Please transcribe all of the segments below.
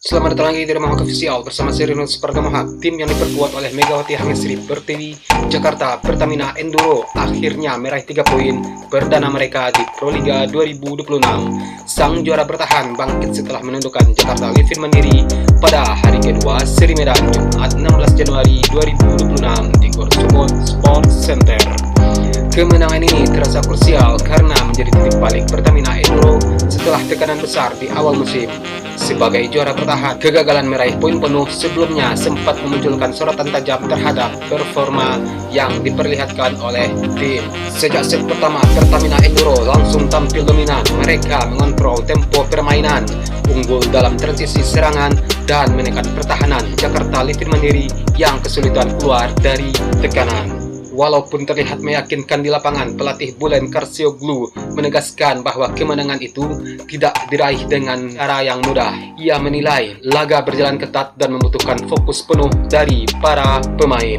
Selamat datang lagi di Rumah Hoki Official bersama seri Nus Pertemuan. Tim yang diperkuat oleh Megawati Hangesri Pertiwi Jakarta Pertamina Enduro akhirnya meraih 3 poin perdana mereka di Proliga 2026. Sang juara bertahan bangkit setelah menundukkan Jakarta Livin Mandiri pada hari kedua seri Medan Jumat 16 Januari 2026 di Gor Sumut Sport Center. Kemenangan ini terasa krusial karena menjadi titik balik Pertamina Enduro setelah tekanan besar di awal musim. Sebagai juara bertahan, kegagalan meraih poin penuh sebelumnya sempat memunculkan sorotan tajam terhadap performa yang diperlihatkan oleh tim. Sejak set pertama, Pertamina Enduro langsung tampil dominan. Mereka mengontrol tempo permainan, unggul dalam transisi serangan, dan menekan pertahanan Jakarta Livin Mandiri yang kesulitan keluar dari tekanan. Walaupun terlihat meyakinkan di lapangan, pelatih Bulen Karsioglu menegaskan bahwa kemenangan itu tidak diraih dengan cara yang mudah. Ia menilai laga berjalan ketat dan membutuhkan fokus penuh dari para pemain.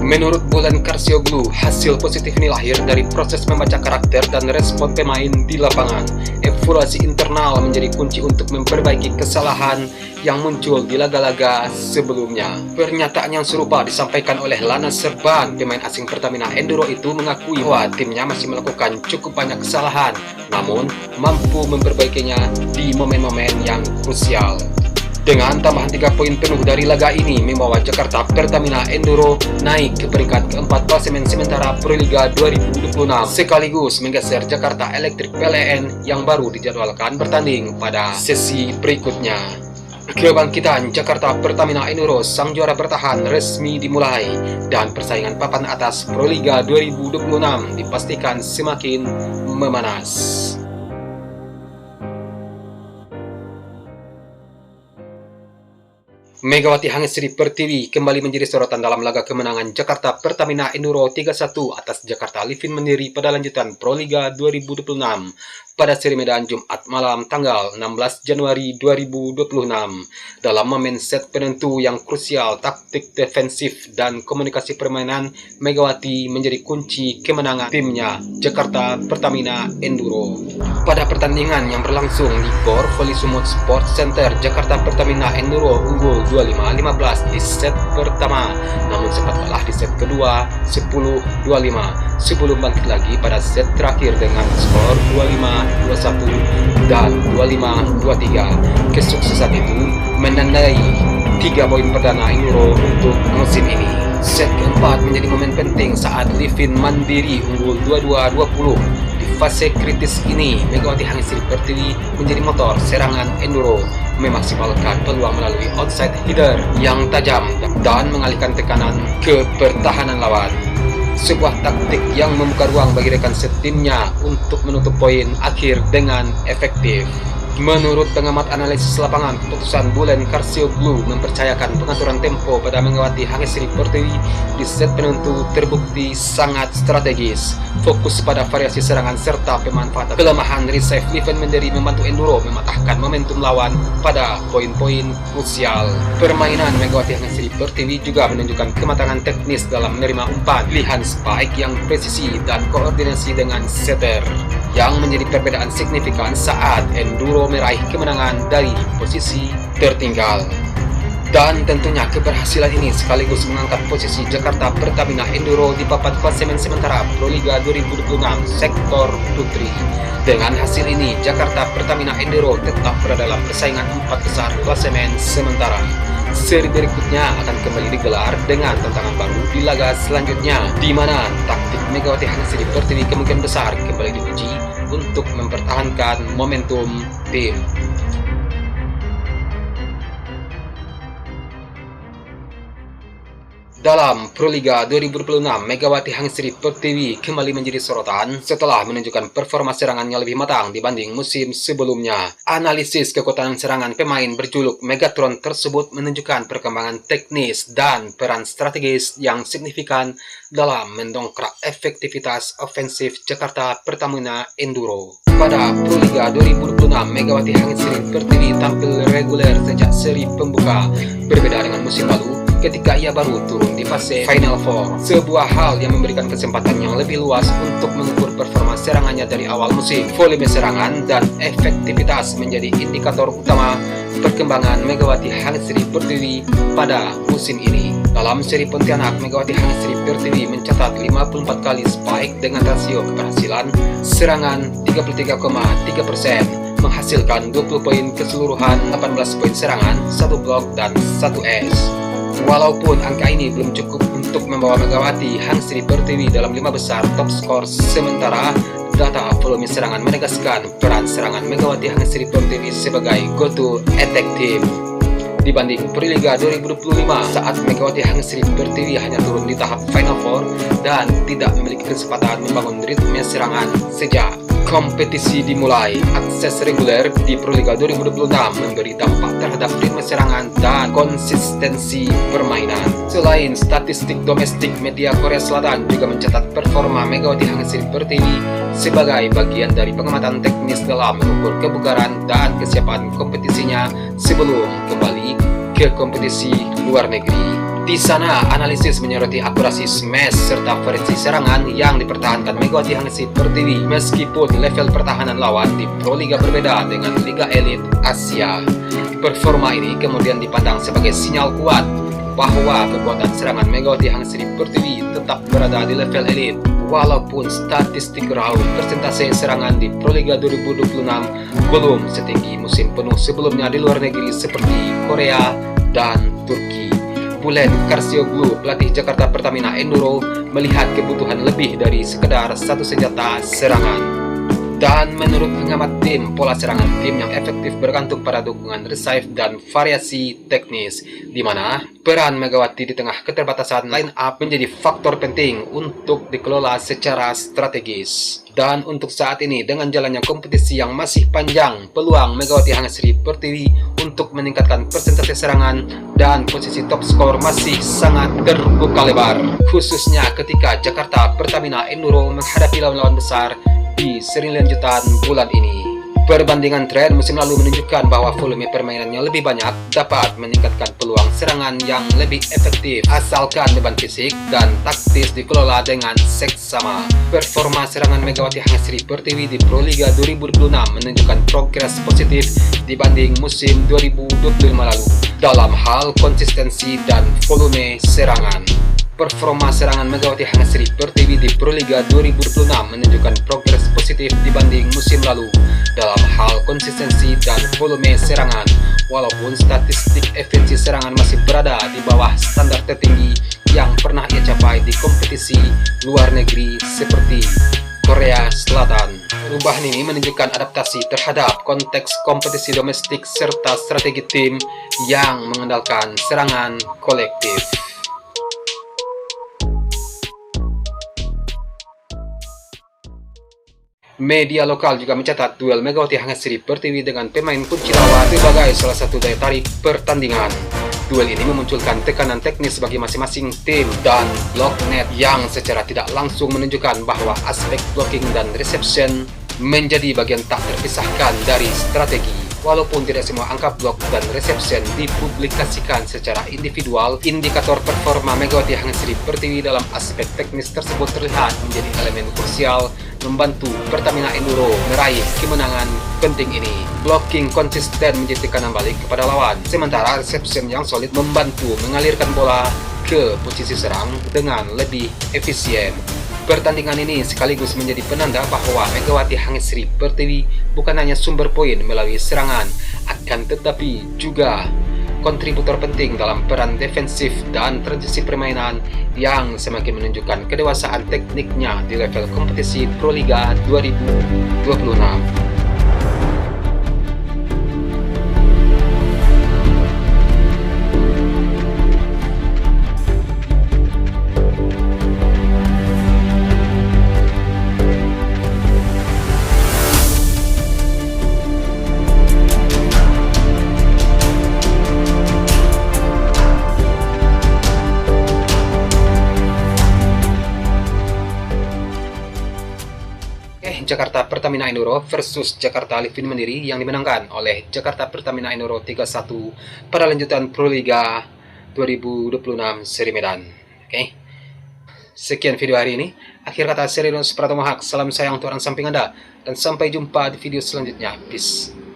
Menurut Bulen Karsioglu, hasil positif ini lahir dari proses membaca karakter dan respon pemain di lapangan. Evaluasi internal menjadi kunci untuk memperbaiki kesalahan yang muncul di laga-laga sebelumnya. Pernyataan yang serupa disampaikan oleh Lana Serban, pemain asing Pertamina Enduro itu mengakui bahwa timnya masih melakukan cukup banyak kesalahan, namun mampu memperbaikinya di momen-momen yang krusial. Dengan tambahan 3 poin penuh dari laga ini membawa Jakarta Pertamina Enduro naik ke peringkat keempat klasemen sementara Proliga 2026 sekaligus menggeser Jakarta Electric PLN yang baru dijadwalkan bertanding pada sesi berikutnya. Kebangkitan Jakarta Pertamina Enduro sang juara bertahan resmi dimulai dan persaingan papan atas Proliga 2026 dipastikan semakin memanas. Megawati Hangesri Pertiwi kembali menjadi sorotan dalam laga kemenangan Jakarta Pertamina Enduro 3-1 atas Jakarta Livin Mandiri pada lanjutan Proliga 2026 pada seri Medan Jumat malam tanggal 16 Januari 2026. Dalam momen set penentu yang krusial, taktik defensif dan komunikasi permainan Megawati menjadi kunci kemenangan timnya Jakarta Pertamina Enduro. Pada pertandingan yang berlangsung di Gor Sumut Sport Center, Jakarta Pertamina Enduro unggul 25-15 di set pertama, namun sempat kalah di set kedua 10-25 sebelum bangkit lagi pada set terakhir dengan skor 25-21 dan 25-23. Kesuksesan itu menandai 3 poin perdana Enduro untuk musim ini. Set keempat menjadi momen penting saat Livin Mandiri unggul 22-20. Di fase kritis ini, Megawati Hangesri Pertiwi menjadi motor serangan Enduro, memaksimalkan peluang melalui outside header yang tajam dan mengalihkan tekanan ke pertahanan lawan. Sebuah taktik yang membuka ruang bagi rekan setimnya untuk menutup poin akhir dengan efektif. Menurut pengamat analisis lapangan, keputusan Bulen Karsioglu mempercayakan pengaturan tempo pada Megawati Hangesri Pertiwi di set penentu terbukti sangat strategis. Fokus pada variasi serangan serta pemanfaatan kelemahan reserve Livin Mandiri membantu Enduro mematahkan momentum lawan pada poin-poin krusial. Permainan Megawati Hangesri Pertiwi juga menunjukkan kematangan teknis dalam menerima umpan, pilihan spike yang presisi, dan koordinasi dengan setter, yang menjadi perbedaan signifikan saat Enduro meraih kemenangan dari posisi tertinggal. Dan tentunya keberhasilan ini sekaligus mengangkat posisi Jakarta Pertamina Enduro di papan klasemen sementara Proliga 2026 sektor putri. Dengan hasil ini, Jakarta Pertamina Enduro tetap berada dalam persaingan 4 besar klasemen sementara. Seri berikutnya akan kembali digelar dengan tantangan baru di laga selanjutnya, di mana taktik Megawati Hangesri Pertiwi kemungkinan besar kembali diuji untuk mempertahankan momentum tim. Dalam Proliga 2026, Megawati Hangesri Pertiwi kembali menjadi sorotan setelah menunjukkan performa serangannya lebih matang dibanding musim sebelumnya. Analisis kekuatan serangan pemain berjuluk Megatron tersebut menunjukkan perkembangan teknis dan peran strategis yang signifikan dalam mendongkrak efektivitas ofensif Jakarta Pertamina Enduro. Pada Proliga 2026, Megawati Hangesri Pertiwi tampil reguler sejak seri pembuka, berbeda dengan musim lalu ketika ia baru turun di fase Final Four. Sebuah hal yang memberikan kesempatan yang lebih luas untuk mengukur performa serangannya dari awal musim. Volume serangan dan efektivitas menjadi indikator utama perkembangan Megawati Hang Sri Pertiwi pada musim ini. Dalam seri Pontianak, Megawati Hang Sri Pertiwi mencatat 54 kali spike dengan rasio keberhasilan serangan 33,3%, menghasilkan 20 poin keseluruhan, 18 poin serangan, 1 blok, dan 1 ace. Walaupun angka ini belum cukup untuk membawa Megawati Hang Sri Pertiwi dalam 5 besar top skor, sementara data volume serangan menegaskan peran serangan Megawati Hang Sri Pertiwi sebagai go-to attack team. Dibanding Proliga 2025 saat Megawati Hang Sri Pertiwi hanya turun di tahap Final Four dan tidak memiliki kesempatan membangun ritme serangan sejak kompetisi dimulai. Akses reguler di Proliga 2026 memberi dampak terhadap ritme serangan dan konsistensi permainan. Selain statistik domestik, media Korea Selatan juga mencatat performa Megawati Hang Sri Pertiwi sebagai bagian dari pengamatan teknis dalam mengukur kebugaran dan kesiapan kompetisinya sebelum kembali ke kompetisi luar negeri. Di sana, analisis menyoroti akurasi smash serta variasi serangan yang dipertahankan Megawati Hang Sri Pertiwi meskipun level pertahanan lawan di Proliga berbeda dengan Liga Elit Asia. Performa ini kemudian dipandang sebagai sinyal kuat bahwa kekuatan serangan Megawati Hang Sri Pertiwi tetap berada di level elit. Walaupun statistik raut persentase serangan di Proliga 2026 belum setinggi musim penuh sebelumnya di luar negeri seperti Korea dan Turki. Bulen Karsioglu, pelatih Jakarta Pertamina Enduro, melihat kebutuhan lebih dari sekedar satu senjata serangan. Dan menurut pengamat tim, pola serangan tim yang efektif bergantung pada dukungan reserve dan variasi teknis, di mana peran Megawati di tengah keterbatasan line up menjadi faktor penting untuk dikelola secara strategis. Dan untuk saat ini, dengan jalannya kompetisi yang masih panjang, peluang Megawati Hang Sri Pertiwi untuk meningkatkan persentase serangan dan posisi top skor masih sangat terbuka lebar, khususnya ketika Jakarta Pertamina Enduro menghadapi lawan-lawan besar di seri lanjutan bulan ini. Perbandingan tren musim lalu menunjukkan bahwa volume permainannya lebih banyak dapat meningkatkan peluang serangan yang lebih efektif asalkan beban fisik dan taktis dikelola dengan seksama. Performa serangan Megawati Hang Sri Pertiwi di Proliga 2026 menunjukkan progres positif dibanding musim 2025 lalu dalam hal konsistensi dan volume serangan. Performa serangan Megawati Hang Sri Pertiwi di Proliga 2026 menunjukkan progres positif dibanding musim lalu dalam hal konsistensi dan volume serangan. Walaupun statistik efisiensi serangan masih berada di bawah standar tertinggi yang pernah ia capai di kompetisi luar negeri seperti Korea Selatan. Perubahan ini menunjukkan adaptasi terhadap konteks kompetisi domestik serta strategi tim yang mengandalkan serangan kolektif. Media lokal juga mencatat duel Megawati Hang Sri Pertiwi dengan pemain kunci lawan sebagai salah satu daya tarik pertandingan. Duel ini memunculkan tekanan teknis bagi masing-masing tim dan block net yang secara tidak langsung menunjukkan bahwa aspek blocking dan reception menjadi bagian tak terpisahkan dari strategi. Walaupun tidak semua angka blok dan reception dipublikasikan secara individual, indikator performa Megawati Hang Sri Pertiwi dalam aspek teknis tersebut terlihat menjadi elemen krusial membantu Pertamina Enduro meraih kemenangan penting ini. Blocking konsisten menjadi tekanan balik kepada lawan, sementara reception yang solid membantu mengalirkan bola ke posisi serang dengan lebih efisien. Pertandingan ini sekaligus menjadi penanda bahwa Megawati Hang Sri Pertiwi bukan hanya sumber poin melalui serangan, akan tetapi juga kontributor penting dalam peran defensif dan transisi permainan yang semakin menunjukkan kedewasaan tekniknya di level kompetisi Proliga 2026. Jakarta Pertamina Enduro versus Jakarta Livin Mandiri yang dimenangkan oleh Jakarta Pertamina Enduro 3-1 pada lanjutan Proliga 2026 seri Medan. Oke. Sekian video hari ini. Akhir kata, Seri Pratama Hak. Salam sayang untuk orang samping Anda dan sampai jumpa di video selanjutnya. Peace.